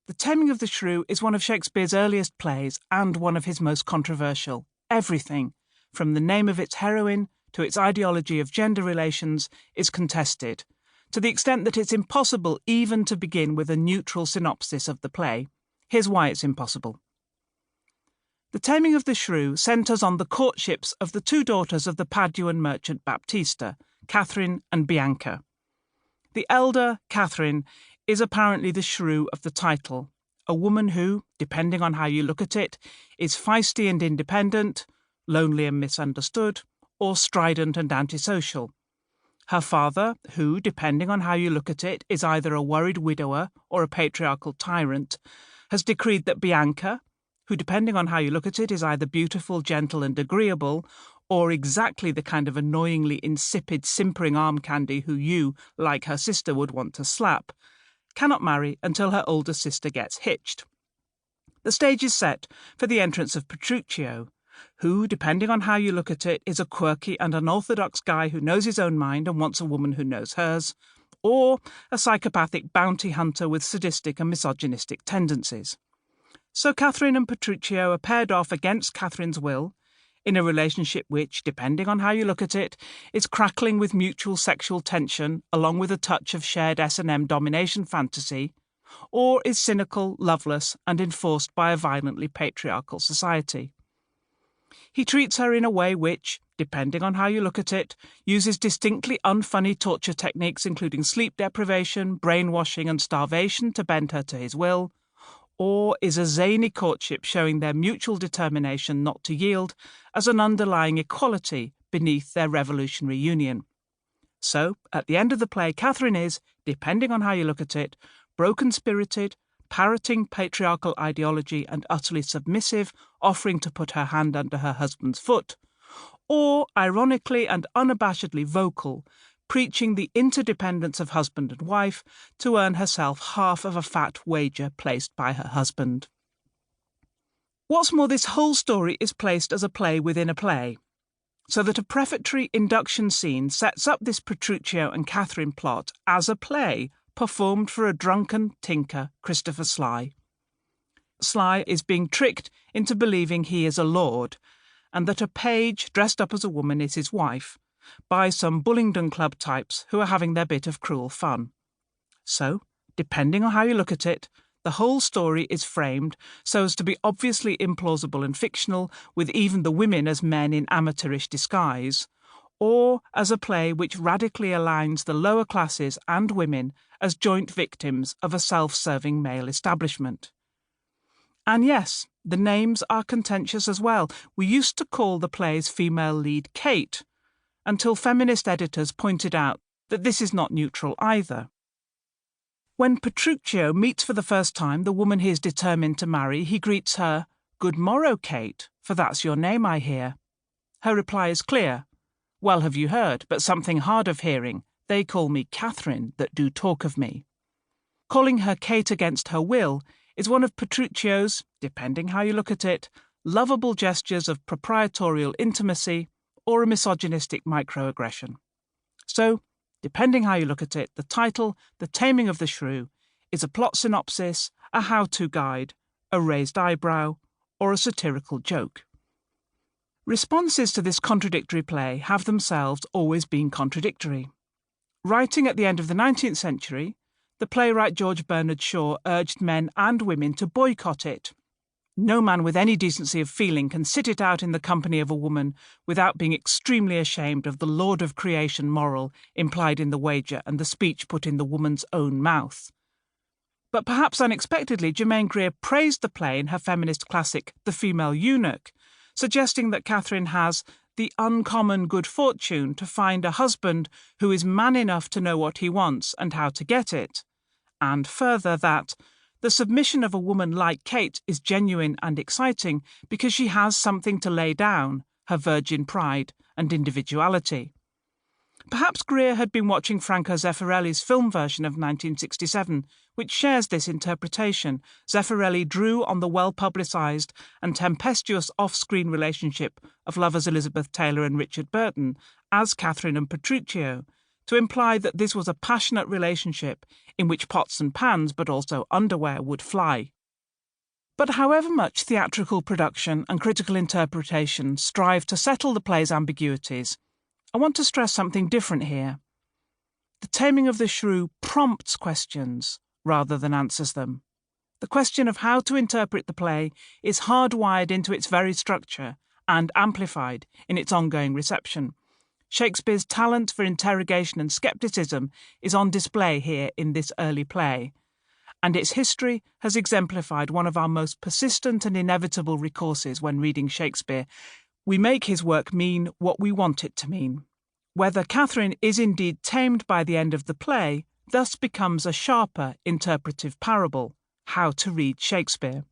The Taming of the Shrew is one of Shakespeare's earliest plays and one of his most controversial. Everything, from the name of its heroine to its ideology of gender relations, is contested, to the extent that it's impossible even to begin with a neutral synopsis of the play. Here's why it's impossible. The Taming of the Shrew centres on the courtships of the two daughters of the Paduan merchant Baptista, Catherine and Bianca. The elder, Catherine, is apparently the shrew of the title, a woman who, depending on how you look at it, is feisty and independent, lonely and misunderstood, or strident and antisocial. Her father, who, depending on how you look at it, is either a worried widower or a patriarchal tyrant, has decreed that Bianca, who, depending on how you look at it, is either beautiful, gentle and agreeable, or exactly the kind of annoyingly insipid, simpering arm candy who you, like her sister, would want to slap, cannot marry until her older sister gets hitched. The stage is set for the entrance of Petruchio, who, depending on how you look at it, is a quirky and unorthodox guy who knows his own mind and wants a woman who knows hers, or a psychopathic bounty hunter with sadistic and misogynistic tendencies. So Catherine and Petruchio are paired off against Catherine's will, in a relationship which, depending on how you look at it, is crackling with mutual sexual tension along with a touch of shared S&M domination fantasy, or is cynical, loveless, and enforced by a violently patriarchal society. He treats her in a way which, depending on how you look at it, uses distinctly unfunny torture techniques including sleep deprivation, brainwashing and starvation to bend her to his will, or is a zany courtship showing their mutual determination not to yield as an underlying equality beneath their revolutionary union. So, at the end of the play, Catherine is, depending on how you look at it, broken-spirited, parroting patriarchal ideology and utterly submissive, offering to put her hand under her husband's foot, or, ironically and unabashedly vocal, preaching the interdependence of husband and wife to earn herself half of a fat wager placed by her husband. What's more, this whole story is placed as a play within a play, so that a prefatory induction scene sets up this Petruchio and Catherine plot as a play performed for a drunken tinker, Christopher Sly. Sly is being tricked into believing he is a lord, and that a page dressed up as a woman is his wife, by some Bullingdon Club types who are having their bit of cruel fun. So, depending on how you look at it, the whole story is framed so as to be obviously implausible and fictional, with even the women as men in amateurish disguise, or as a play which radically aligns the lower classes and women as joint victims of a self-serving male establishment. And yes, the names are contentious as well. We used to call the play's female lead Kate, until feminist editors pointed out that this is not neutral either. When Petruchio meets for the first time the woman he is determined to marry, he greets her, "Good morrow, Kate, for that's your name, I hear." Her reply is clear. "Well have you heard, but something hard of hearing. They call me Catherine that do talk of me." Calling her Kate against her will is one of Petruchio's, depending how you look at it, lovable gestures of proprietorial intimacy, or a misogynistic microaggression. So, depending how you look at it, the title, The Taming of the Shrew, is a plot synopsis, a how-to guide, a raised eyebrow, or a satirical joke. Responses to this contradictory play have themselves always been contradictory. Writing at the end of the 19th century, the playwright George Bernard Shaw urged men and women to boycott it. No man with any decency of feeling can sit it out in the company of a woman without being extremely ashamed of the Lord of Creation moral implied in the wager and the speech put in the woman's own mouth. But perhaps unexpectedly, Germaine Greer praised the play in her feminist classic The Female Eunuch, suggesting that Catherine has the uncommon good fortune to find a husband who is man enough to know what he wants and how to get it, and further that the submission of a woman like Kate is genuine and exciting because she has something to lay down, her virgin pride and individuality. Perhaps Greer had been watching Franco Zeffirelli's film version of 1967, which shares this interpretation. Zeffirelli drew on the well-publicised and tempestuous off-screen relationship of lovers Elizabeth Taylor and Richard Burton as Catherine and Petruchio to imply that this was a passionate relationship in which pots and pans, but also underwear, would fly. But however much theatrical production and critical interpretation strive to settle the play's ambiguities, I want to stress something different here. The Taming of the Shrew prompts questions rather than answers them. The question of how to interpret the play is hardwired into its very structure and amplified in its ongoing reception. Shakespeare's talent for interrogation and scepticism is on display here in this early play, and its history has exemplified one of our most persistent and inevitable recourses when reading Shakespeare. We make his work mean what we want it to mean. Whether Catherine is indeed tamed by the end of the play thus becomes a sharper interpretive parable: how to read Shakespeare.